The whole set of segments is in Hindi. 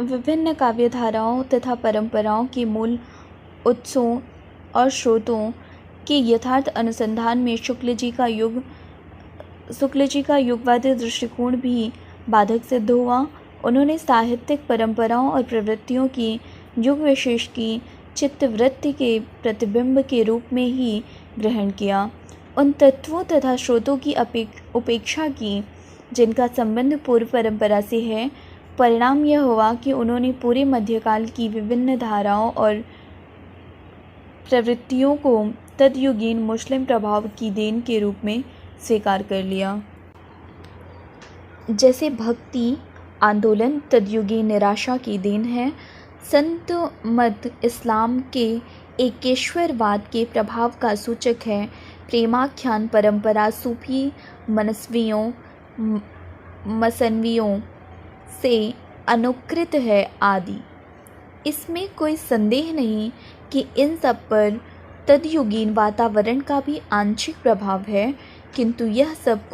विभिन्न काव्यधाराओं तथा परंपराओं के मूल उत्सों और स्रोतों के यथार्थ अनुसंधान में शुक्ल जी का युगवादी दृष्टिकोण भी बाधक सिद्ध हुआ। उन्होंने साहित्यिक परंपराओं और प्रवृत्तियों की युग विशेष की चित्तवृत्ति के प्रतिबिंब के रूप में ही ग्रहण किया, उन तत्वों तथा स्रोतों की उपेक्षा की जिनका संबंध पूर्व परंपरा से है। परिणाम यह हुआ कि उन्होंने पूरे मध्यकाल की विभिन्न धाराओं और प्रवृत्तियों को तदयुगीन मुस्लिम प्रभाव की देन के रूप में स्वीकार कर लिया। जैसे भक्ति आंदोलन तदयुगीन निराशा की देन है, संत मत इस्लाम के एकेश्वरवाद के प्रभाव का सूचक है, प्रेमाख्यान परंपरा सूफी मसनवियों से अनुकृत है आदि। इसमें कोई संदेह नहीं कि इन सब पर तदयुगीन वातावरण का भी आंशिक प्रभाव है, किंतु यही सब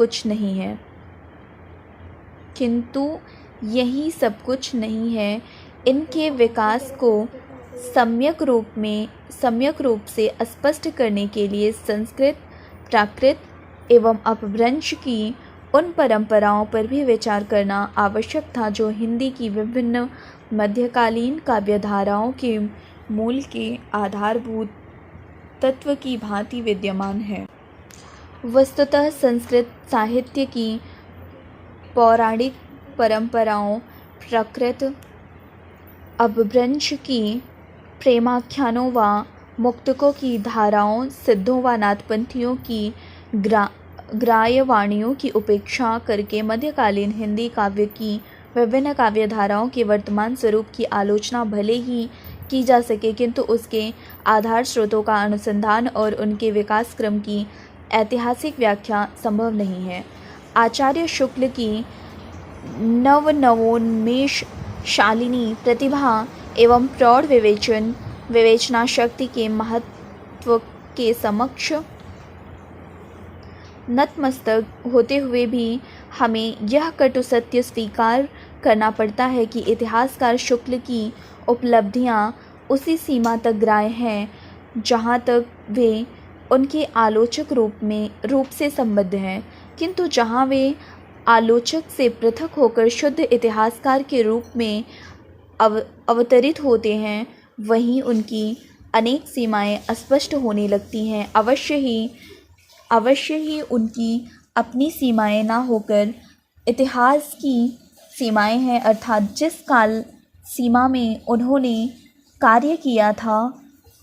कुछ नहीं है। इनके विकास को सम्यक रूप से स्पष्ट करने के लिए संस्कृत, प्राकृत एवं अपभ्रंश की उन परंपराओं पर भी विचार करना आवश्यक था जो हिंदी की विभिन्न मध्यकालीन काव्यधाराओं के मूल के आधारभूत तत्व की भांति विद्यमान है। वस्तुतः संस्कृत साहित्य की पौराणिक परंपराओं, प्राकृत अपभ्रंश की प्रेमाख्यानों व मुक्तकों की धाराओं, सिद्धों व नाथपंथियों की ग्राह्यवाणियों की उपेक्षा करके मध्यकालीन हिंदी काव्य की विभिन्न काव्यधाराओं के वर्तमान स्वरूप की आलोचना भले ही की जा सके, किंतु उसके आधार स्रोतों का अनुसंधान और उनके विकास क्रम की ऐतिहासिक व्याख्या संभव नहीं है। आचार्य शुक्ल की नवोन्मेष शालिनी प्रतिभा एवं प्रौढ़ विवेचना शक्ति के महत्व के समक्ष नतमस्तक होते हुए भी हमें यह कटु सत्य स्वीकार करना पड़ता है कि इतिहासकार शुक्ल की उपलब्धियां उसी सीमा तक ग्राह्य हैं जहां तक वे उनके आलोचक रूप से संबद्ध हैं, किंतु जहां वे आलोचक से पृथक होकर शुद्ध इतिहासकार के रूप में अवतरित होते हैं, वहीं उनकी अनेक सीमाएं अस्पष्ट होने लगती हैं। अवश्य ही उनकी अपनी सीमाएं ना होकर इतिहास की सीमाएं हैं, अर्थात जिस काल सीमा में उन्होंने कार्य किया था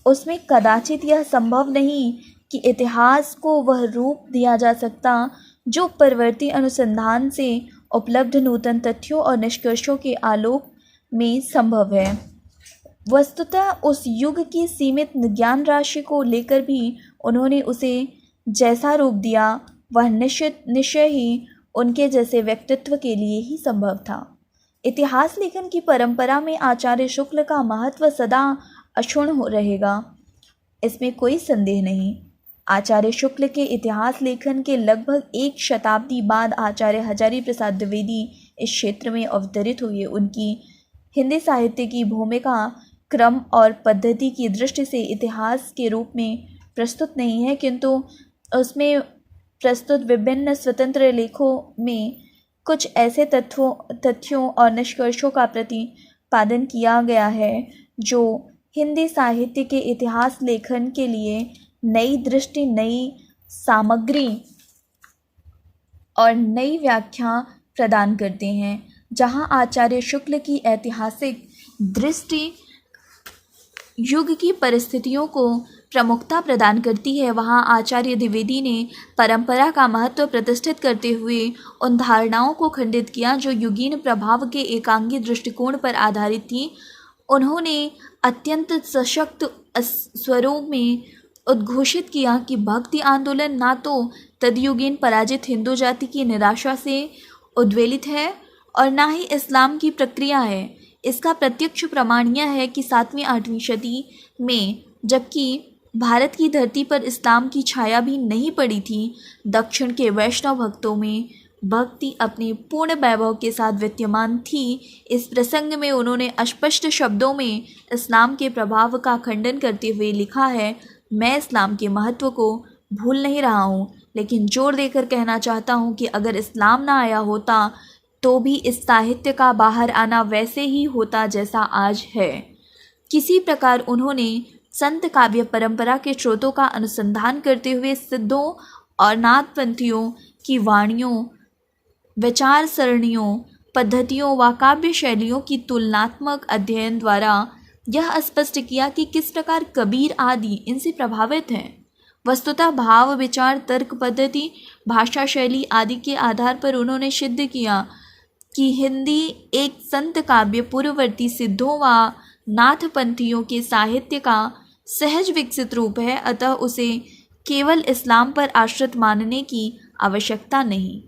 उसमें कदाचित यह संभव नहीं कि इतिहास को वह रूप दिया जा सकता जो परवर्ती अनुसंधान से उपलब्ध नूतन तथ्यों और निष्कर्षों के आलोक में संभव है। वस्तुतः उस युग की सीमित ज्ञान राशि को लेकर भी उन्होंने उसे जैसा रूप दिया वह निश्चय ही उनके जैसे व्यक्तित्व के लिए ही संभव था। इतिहास लेखन की परंपरा में आचार्य शुक्ल का महत्व सदा अक्षुण्ण रहेगा, इसमें कोई संदेह नहीं। आचार्य शुक्ल के इतिहास लेखन के लगभग एक शताब्दी बाद आचार्य हजारी प्रसाद द्विवेदी इस क्षेत्र में अवतरित हुए। उनकी हिंदी साहित्य की भूमिका क्रम और पद्धति की दृष्टि से इतिहास के रूप में प्रस्तुत नहीं है, किंतु उसमें प्रस्तुत विभिन्न स्वतंत्र लेखों में कुछ ऐसे तथ्यों और निष्कर्षों का प्रतिपादन किया गया है जो हिंदी साहित्य के इतिहास लेखन के लिए नई दृष्टि, नई सामग्री और नई व्याख्या प्रदान करते हैं। जहां आचार्य शुक्ल की ऐतिहासिक दृष्टि युग की परिस्थितियों को प्रमुखता प्रदान करती है, वहां आचार्य द्विवेदी ने परंपरा का महत्व प्रतिष्ठित करते हुए उन धारणाओं को खंडित किया जो युगीन प्रभाव के एकांगी दृष्टिकोण पर आधारित थी। उन्होंने अत्यंत सशक्त स्वरों में उद्घोषित किया कि भक्ति आंदोलन ना तो तदयुगीन पराजित हिंदू जाति की निराशा से उद्वेलित है और ना ही इस्लाम की प्रक्रिया है। इसका प्रत्यक्ष प्रमाण यह है कि 7वीं 8वीं सदी में, जबकि भारत की धरती पर इस्लाम की छाया भी नहीं पड़ी थी, दक्षिण के वैष्णव भक्तों में भक्ति अपने पूर्ण वैभव के साथ विद्यमान थी। इस प्रसंग में उन्होंने अस्पष्ट शब्दों में इस्लाम के प्रभाव का खंडन करते हुए लिखा है, मैं इस्लाम के महत्व को भूल नहीं रहा हूँ, लेकिन जोर देकर कहना चाहता हूँ कि अगर इस्लाम ना आया होता तो भी इस साहित्य का बाहर आना वैसे ही होता जैसा आज है। किसी प्रकार उन्होंने संत काव्य परंपरा के स्रोतों का अनुसंधान करते हुए सिद्धों और नाथपंथियों की वाणियों, विचार सरणियों, पद्धतियों व काव्य शैलियों की तुलनात्मक अध्ययन द्वारा यह स्पष्ट किया कि किस प्रकार कबीर आदि इनसे प्रभावित हैं। वस्तुतः भाव, विचार, तर्क पद्धति, भाषा शैली आदि के आधार पर उन्होंने सिद्ध किया कि हिंदी एक संत काव्य पूर्ववर्ती सिद्धों व नाथपंथियों के साहित्य का सहज विकसित रूप है, अतः उसे केवल इस्लाम पर आश्रित मानने की आवश्यकता नहीं।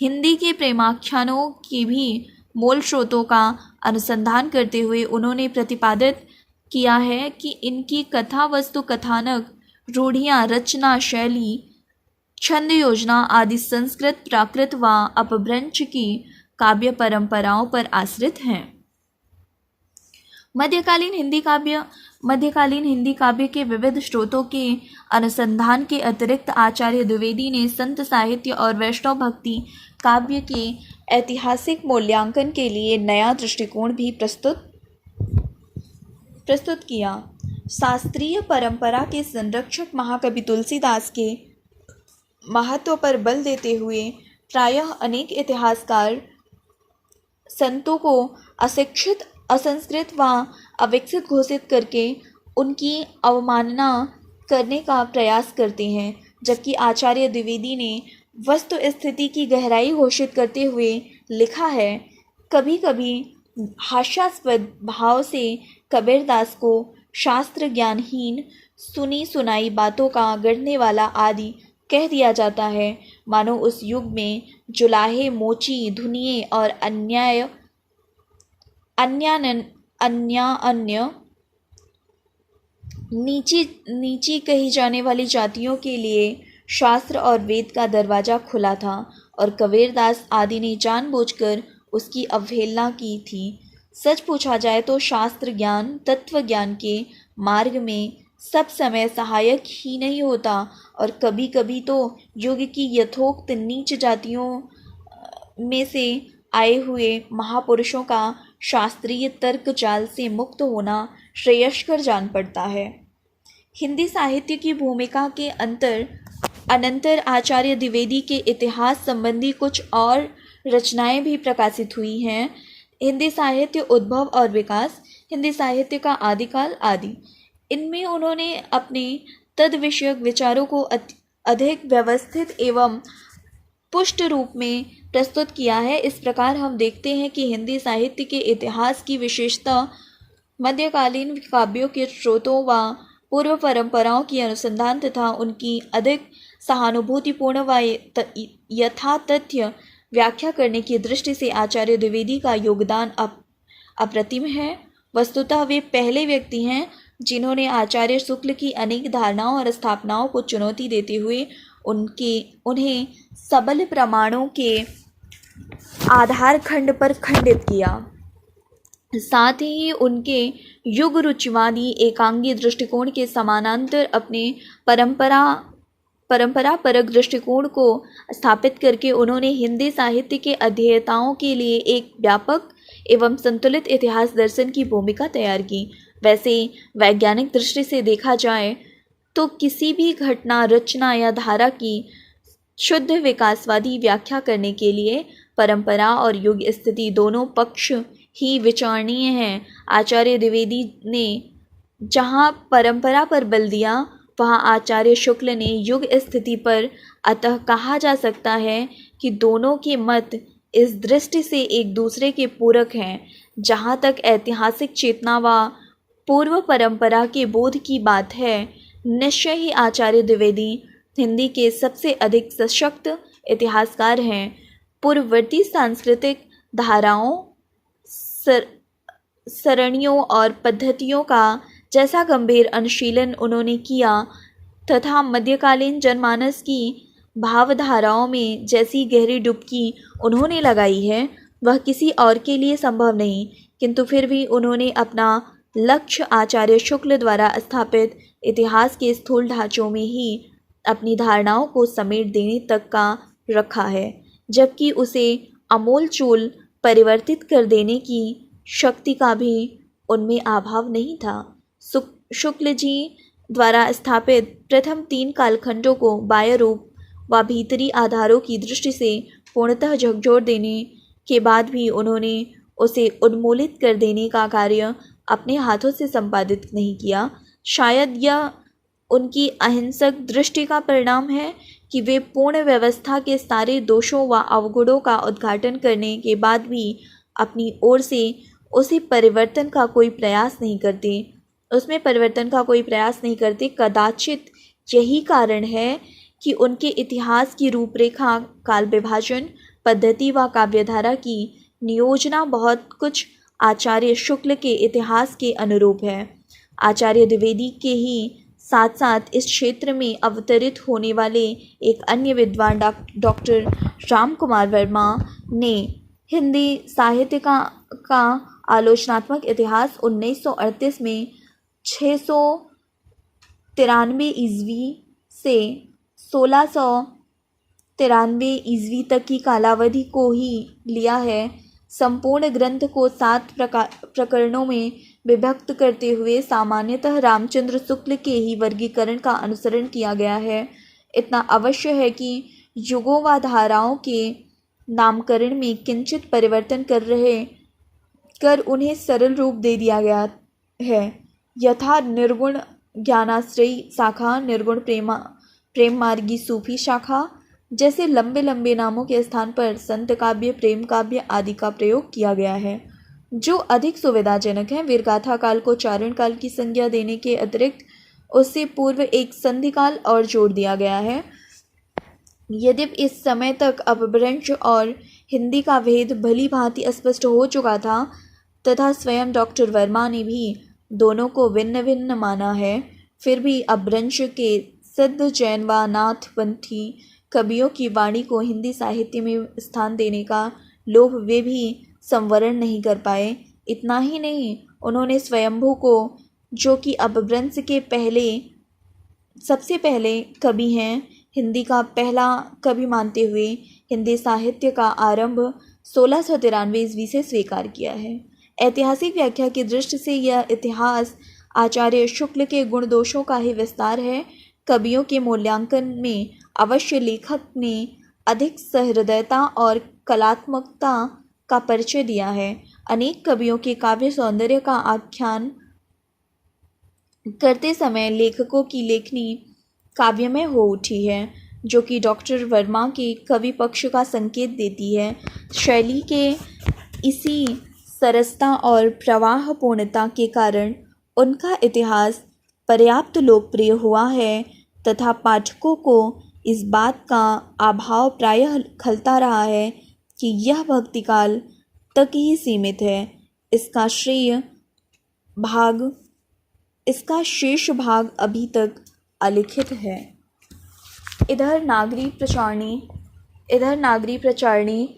हिंदी के प्रेमाख्यानों के भी मूल स्रोतों का अनुसंधान करते हुए उन्होंने प्रतिपादित किया है कि इनकी कथा वस्तु, कथानक, रूढ़ियाँ, रचना शैली, छंद योजना आदि संस्कृत, प्राकृत व अपभ्रंश की काव्य परंपराओं पर आश्रित हैं। मध्यकालीन हिंदी काव्य के विविध स्रोतों के अनुसंधान के अतिरिक्त आचार्य द्विवेदी ने संत साहित्य और वैष्णव भक्ति काव्य के ऐतिहासिक मूल्यांकन के लिए नया दृष्टिकोण भी प्रस्तुत किया। शास्त्रीय परंपरा के संरक्षक महाकवि तुलसीदास के महत्व पर बल देते हुए प्रायः अनेक इतिहासकार संतों को अशिक्षित, असंस्कृत व अविकसित घोषित करके उनकी अवमानना करने का प्रयास करते हैं, जबकि आचार्य द्विवेदी ने वस्तु स्थिति की गहराई घोषित करते हुए लिखा है, कभी कभी हास्यास्पद भाव से कबीरदास को शास्त्र ज्ञानहीन, सुनी सुनाई बातों का गढ़ने वाला आदि कह दिया जाता है, मानो उस युग में जुलाहे, मोची, धुनिये और अन्य नीची कही जाने वाली जातियों के लिए शास्त्र और वेद का दरवाज़ा खुला था और कबीरदास आदि ने जानबूझकर उसकी अवहेलना की थी। सच पूछा जाए तो शास्त्र ज्ञान तत्व ज्ञान के मार्ग में सब समय सहायक ही नहीं होता और कभी कभी तो युग की यथोक्त नीच जातियों में से आए हुए महापुरुषों का शास्त्रीय तर्क जाल से मुक्त होना श्रेयस्कर जान पड़ता है। हिंदी साहित्य की भूमिका के अनंतर आचार्य द्विवेदी के इतिहास संबंधी कुछ और रचनाएं भी प्रकाशित हुई हैं। हिंदी साहित्य उद्भव और विकास, हिंदी साहित्य का आदिकाल आदि। इनमें उन्होंने अपने तद विषयक विचारों को अधिक व्यवस्थित एवं पुष्ट रूप में प्रस्तुत किया है। इस प्रकार हम देखते हैं कि हिंदी साहित्य के इतिहास की विशेषता मध्यकालीन काव्यों के स्रोतों व पूर्व परंपराओं की अनुसंधान तथा उनकी अधिक सहानुभूतिपूर्ण व यथातथ्य व्याख्या करने की दृष्टि से आचार्य द्विवेदी का योगदान अप्रतिम है। वस्तुतः वे पहले व्यक्ति हैं जिन्होंने आचार्य शुक्ल की अनेक धारणाओं और स्थापनाओं को चुनौती देते हुए उन्हें सबल प्रमाणों के आधार खंड पर खंडित किया। साथ ही उनके युग रुचिवादी एकांगी दृष्टिकोण के समानांतर अपने परंपरा परक दृष्टिकोण को स्थापित करके उन्होंने हिंदी साहित्य के अध्येताओं के लिए एक व्यापक एवं संतुलित इतिहास दर्शन की भूमिका तैयार की। वैसे वैज्ञानिक दृष्टि से देखा जाए तो किसी भी घटना, रचना या धारा की शुद्ध विकासवादी व्याख्या करने के लिए परंपरा और युग स्थिति दोनों पक्ष ही विचारणीय हैं। आचार्य द्विवेदी ने जहाँ परंपरा पर बल दिया वहाँ आचार्य शुक्ल ने युग स्थिति पर, अतः कहा जा सकता है कि दोनों के मत इस दृष्टि से एक दूसरे के पूरक हैं। जहाँ तक ऐतिहासिक चेतना व पूर्व परंपरा के बोध की बात है, निश्चय ही आचार्य द्विवेदी हिंदी के सबसे अधिक सशक्त इतिहासकार हैं। पूर्ववर्ती सांस्कृतिक धाराओं, सरणियों और पद्धतियों का जैसा गंभीर अनुशीलन उन्होंने किया तथा मध्यकालीन जनमानस की भावधाराओं में जैसी गहरी डुबकी उन्होंने लगाई है वह किसी और के लिए संभव नहीं, किंतु फिर भी उन्होंने अपना लक्ष्य आचार्य शुक्ल द्वारा स्थापित इतिहास के स्थूल ढांचों में ही अपनी धारणाओं को समेट देने तक का रखा है, जबकि उसे आमूलचूल परिवर्तित कर देने की शक्ति का भी उनमें अभाव नहीं था। शुक्ल जी द्वारा स्थापित प्रथम 3 कालखंडों को बाह्य रूप व भीतरी आधारों की दृष्टि से पूर्णतः झकझोर देने के बाद भी उन्होंने उसे उन्मूलित कर देने का कार्य अपने हाथों से संपादित नहीं किया। शायद यह उनकी अहिंसक दृष्टि का परिणाम है कि वे पूर्ण व्यवस्था के सारे दोषों व अवगुणों का उद्घाटन करने के बाद भी अपनी ओर से उसी परिवर्तन का कोई प्रयास नहीं करते, उसमें परिवर्तन का कोई प्रयास नहीं करते। कदाचित यही कारण है कि उनके इतिहास की रूपरेखा, काल विभाजन पद्धति व काव्यधारा की नियोजना बहुत कुछ आचार्य शुक्ल के इतिहास के अनुरूप है। आचार्य द्विवेदी के ही साथ साथ इस क्षेत्र में अवतरित होने वाले एक अन्य विद्वान डॉक्टर राम कुमार वर्मा ने हिंदी साहित्य का आलोचनात्मक इतिहास 1938 में 693 ईस्वी से 1693 ईस्वी तक की कालावधि को ही लिया है। संपूर्ण ग्रंथ को 7 प्रकरणों में विभक्त करते हुए सामान्यतः रामचंद्र शुक्ल के ही वर्गीकरण का अनुसरण किया गया है। इतना अवश्य है कि युगों व धाराओं के नामकरण में किंचित परिवर्तन कर उन्हें सरल रूप दे दिया गया है। यथा निर्गुण ज्ञानाश्रयी शाखा, निर्गुण प्रेम मार्गी सूफी शाखा जैसे लंबे लंबे नामों के स्थान पर संत काव्य, प्रेम काव्य आदि का प्रयोग किया गया है, जो अधिक सुविधाजनक है। वीरगाथा काल को चारण काल की संज्ञा देने के अतिरिक्त उससे पूर्व एक संधि काल और जोड़ दिया गया है। यद्यपि इस समय तक अपभ्रंश और हिंदी का भेद भली भांति स्पष्ट हो चुका था तथा स्वयं डॉक्टर वर्मा ने भी दोनों को भिन्न भिन्न माना है, फिर भी अपभ्रंश के सिद्ध जैन व नाथपंथी कवियों की वाणी को हिंदी साहित्य में स्थान देने का लोभ वे भी संवरण नहीं कर पाए। इतना ही नहीं, उन्होंने स्वयंभू को, जो कि अपभ्रंश के सबसे पहले कवि हैं, हिंदी का पहला कवि मानते हुए हिंदी साहित्य का आरंभ 1693 ईस्वी से स्वीकार किया है। ऐतिहासिक व्याख्या की दृष्टि से यह इतिहास आचार्य शुक्ल के गुण दोषों का ही विस्तार है। कवियों के मूल्यांकन में अवश्य लेखक ने अधिक सहृदयता और कलात्मकता का परिचय दिया है। अनेक कवियों के काव्य सौंदर्य का आख्यान करते समय लेखकों की लेखनी काव्यमय हो उठी है, जो कि डॉक्टर वर्मा के कवि पक्ष का संकेत देती है। शैली के इसी सरसता और प्रवाह पूर्णता के कारण उनका इतिहास पर्याप्त लोकप्रिय हुआ है तथा पाठकों को इस बात का अभाव प्रायः खलता रहा है कि यह भक्तिकाल तक ही सीमित है। इसका शेष भाग अभी तक अलिखित है। इधर नागरी प्रचारणी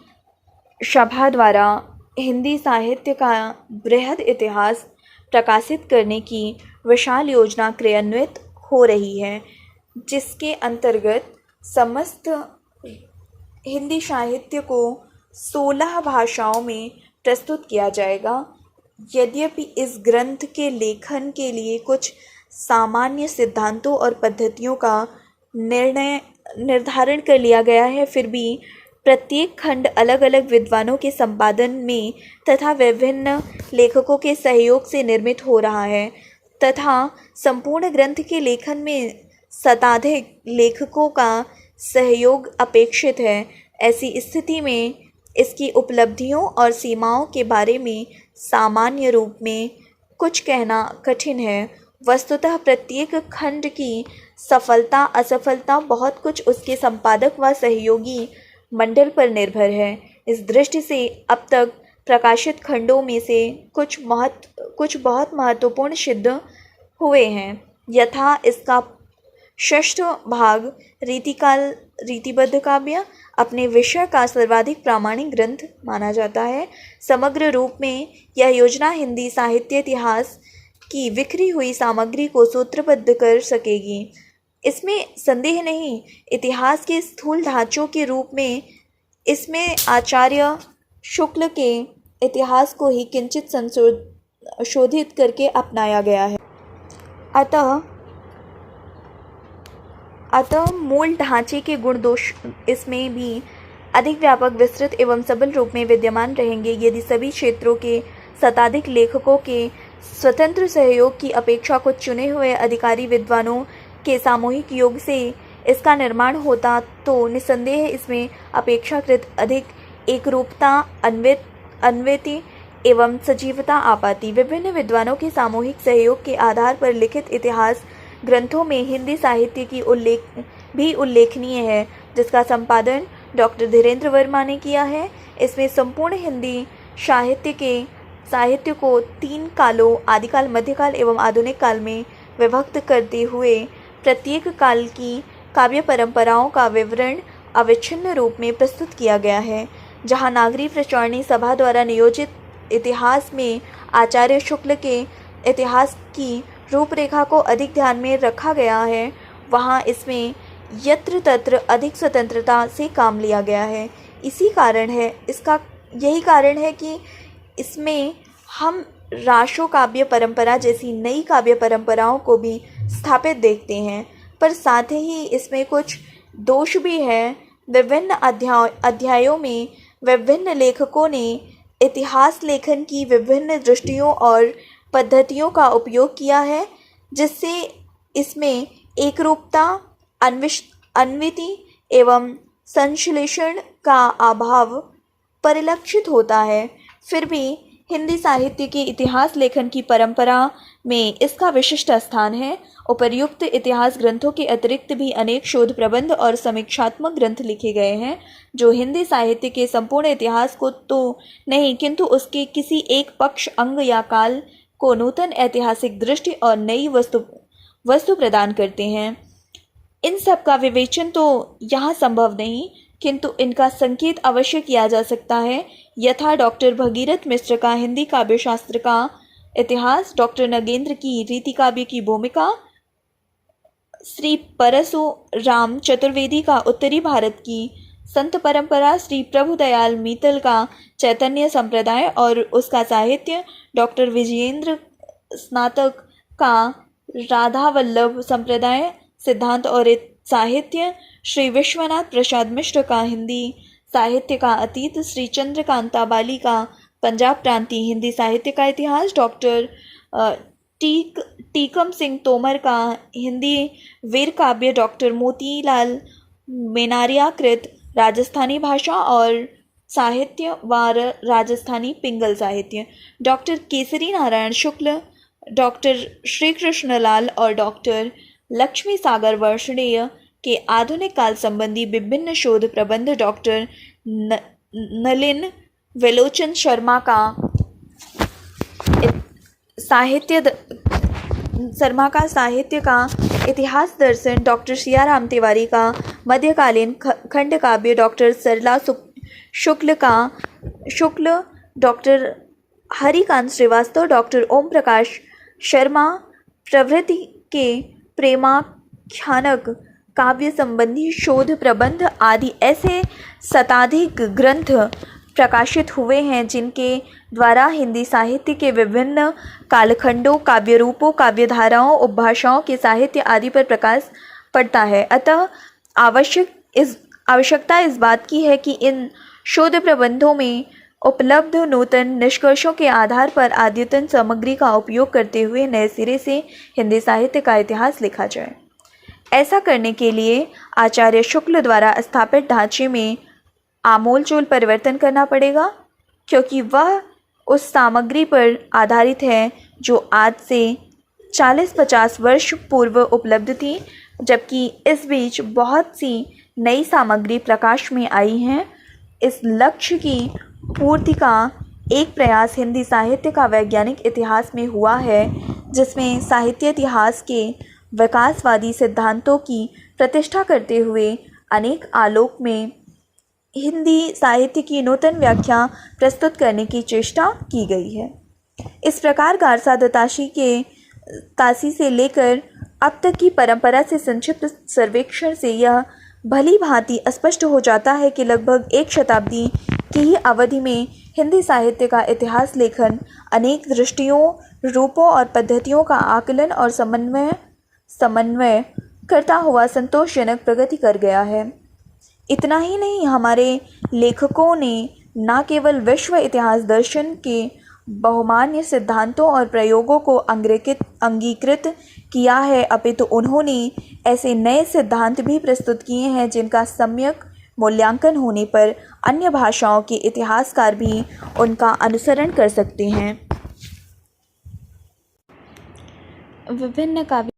सभा द्वारा हिंदी साहित्य का बृहद इतिहास प्रकाशित करने की विशाल योजना क्रियान्वित हो रही है, जिसके अंतर्गत समस्त हिंदी साहित्य को 16 भाषाओं में प्रस्तुत किया जाएगा। यद्यपि इस ग्रंथ के लेखन के लिए कुछ सामान्य सिद्धांतों और पद्धतियों का निर्धारण कर लिया गया है, फिर भी प्रत्येक खंड अलग अलग विद्वानों के संपादन में तथा विभिन्न लेखकों के सहयोग से निर्मित हो रहा है तथा संपूर्ण ग्रंथ के लेखन में शताधिक लेखकों का सहयोग अपेक्षित है। ऐसी स्थिति में इसकी उपलब्धियों और सीमाओं के बारे में सामान्य रूप में कुछ कहना कठिन है। वस्तुतः प्रत्येक खंड की सफलता असफलता बहुत कुछ उसके संपादक व सहयोगी मंडल पर निर्भर है। इस दृष्टि से अब तक प्रकाशित खंडों में से कुछ बहुत महत्वपूर्ण सिद्ध हुए हैं। यथा इसका षष्ठ भाग रीतिकाल रीतिबद्ध काव्य अपने विषय का सर्वाधिक प्रामाणिक ग्रंथ माना जाता है। समग्र रूप में यह योजना हिंदी साहित्य इतिहास की बिखरी हुई सामग्री को सूत्रबद्ध कर सकेगी, इसमें संदेह नहीं। इतिहास के स्थूल ढांचों के रूप में इसमें आचार्य शुक्ल के इतिहास को ही किंचित संशोधित करके अपनाया गया है। अतः मूल ढांचे के गुण दोष इसमें भी अधिक व्यापक, विस्तृत एवं सबल रूप में विद्यमान रहेंगे। यदि सभी क्षेत्रों के शताधिक लेखकों के स्वतंत्र सहयोग की अपेक्षा कुछ चुने हुए अधिकारी विद्वानों के सामूहिक योग से इसका निर्माण होता तो निस्संदेह इसमें अपेक्षाकृत अधिक एकरूपता, अन्वयति एवं सजीवता आ पाती। विभिन्न विद्वानों के सामूहिक सहयोग के आधार पर लिखित इतिहास ग्रंथों में हिंदी साहित्य की उल्लेखनीय है, जिसका संपादन डॉक्टर धीरेन्द्र वर्मा ने किया है। इसमें संपूर्ण हिंदी साहित्य को 3 कालों आदिकाल, मध्यकाल एवं आधुनिक काल में विभक्त करते हुए प्रत्येक काल की काव्य परंपराओं का विवरण अविच्छिन्न रूप में प्रस्तुत किया गया है। जहाँ नागरी प्रचारणी सभा द्वारा नियोजित इतिहास में आचार्य शुक्ल के इतिहास की रूपरेखा को अधिक ध्यान में रखा गया है, वहाँ इसमें यत्र तत्र अधिक स्वतंत्रता से काम लिया गया है। यही कारण है कि इसमें हम राशो काव्य परंपरा जैसी नई काव्य परंपराओं को भी स्थापित देखते हैं, पर साथ ही इसमें कुछ दोष भी है। विभिन्न अध्यायों में विभिन्न लेखकों ने इतिहास लेखन की विभिन्न दृष्टियों और पद्धतियों का उपयोग किया है, जिससे इसमें एकरूपता, अन्विति एवं संश्लेषण का अभाव परिलक्षित होता है। फिर भी हिंदी साहित्य के इतिहास लेखन की परंपरा में इसका विशिष्ट स्थान है। उपर्युक्त इतिहास ग्रंथों के अतिरिक्त भी अनेक शोध प्रबंध और समीक्षात्मक ग्रंथ लिखे गए हैं, जो हिंदी साहित्य के संपूर्ण इतिहास को तो नहीं, किंतु उसके किसी एक पक्ष, अंग या काल को नूतन ऐतिहासिक दृष्टि और नई वस्तु प्रदान करते हैं। इन सब का विवेचन तो यहाँ संभव नहीं, किंतु इनका संकेत अवश्य किया जा सकता है। यथा डॉक्टर भगीरथ मिश्र का हिंदी काव्य शास्त्र का इतिहास, डॉक्टर नगेंद्र की रीति काव्य की भूमिका, श्री परशुराम चतुर्वेदी का उत्तरी भारत की संत परंपरा, श्री प्रभुदयाल मीतल का चैतन्य संप्रदाय और उसका साहित्य, डॉक्टर विजयेंद्र स्नातक का राधावल्लभ संप्रदाय सिद्धांत और साहित्य, श्री विश्वनाथ प्रसाद मिश्र का हिंदी साहित्य का अतीत, श्री चंद्रकांता बाली का पंजाब प्रांतीय हिंदी साहित्य का इतिहास, डॉक्टर टीकम सिंह तोमर का हिंदी वीर काव्य, डॉक्टर मोतीलाल मेनारिया कृत राजस्थानी भाषा और साहित्य व राजस्थानी पिंगल साहित्य, डॉक्टर केसरी नारायण शुक्ल, डॉक्टर श्री कृष्णलाल और डॉक्टर लक्ष्मी सागर वर्षणेय के आधुनिक काल संबंधी विभिन्न शोध प्रबंध, डॉक्टर नलिन वेलोचन शर्मा का साहित्य का इतिहास दर्शन, डॉक्टर सियाराम तिवारी का मध्यकालीन खंड काव्य, डॉक्टर सरला शुक्ल, डॉक्टर हरिकांत श्रीवास्तव, डॉक्टर ओम प्रकाश शर्मा प्रभृति के प्रेमाख्यानक काव्य संबंधी शोध प्रबंध आदि ऐसे शताधिक ग्रंथ प्रकाशित हुए हैं, जिनके द्वारा हिंदी साहित्य के विभिन्न कालखंडों, काव्य रूपों, काव्य धाराओं, उपभाषाओं के साहित्य आदि पर प्रकाश पड़ता है। अतः आवश्यकता इस बात की है कि इन शोध प्रबंधों में उपलब्ध नूतन निष्कर्षों के आधार पर अद्यतन सामग्री का उपयोग करते हुए नए सिरे से हिंदी साहित्य का इतिहास लिखा जाए। ऐसा करने के लिए आचार्य शुक्ल द्वारा स्थापित ढांचे में आमूलचूल परिवर्तन करना पड़ेगा, क्योंकि वह उस सामग्री पर आधारित है जो आज से 40-50 वर्ष पूर्व उपलब्ध थी, जबकि इस बीच बहुत सी नई सामग्री प्रकाश में आई हैं। इस लक्ष्य की पूर्ति का एक प्रयास हिंदी साहित्य का वैज्ञानिक इतिहास में हुआ है, जिसमें साहित्य इतिहास के विकासवादी सिद्धांतों की प्रतिष्ठा करते हुए अनेक आलोक में हिंदी साहित्य की नूतन व्याख्या प्रस्तुत करने की चेष्टा की गई है। इस प्रकार गारसा दत्ताशी के तासी से लेकर अब तक की परंपरा से संक्षिप्त सर्वेक्षण से यह भली भांति स्पष्ट हो जाता है कि लगभग एक शताब्दी की ही अवधि में हिंदी साहित्य का इतिहास लेखन अनेक दृष्टियों, रूपों और पद्धतियों का आकलन और समन्वय करता हुआ संतोषजनक प्रगति कर गया है। इतना ही नहीं, हमारे लेखकों ने न केवल विश्व इतिहास दर्शन के बहुमान्य सिद्धांतों और प्रयोगों को अंगीकृत किया है, अपितु उन्होंने ऐसे नए सिद्धांत भी प्रस्तुत किए हैं जिनका सम्यक मूल्यांकन होने पर अन्य भाषाओं के इतिहासकार भी उनका अनुसरण कर सकते हैं। विभिन्न काव्य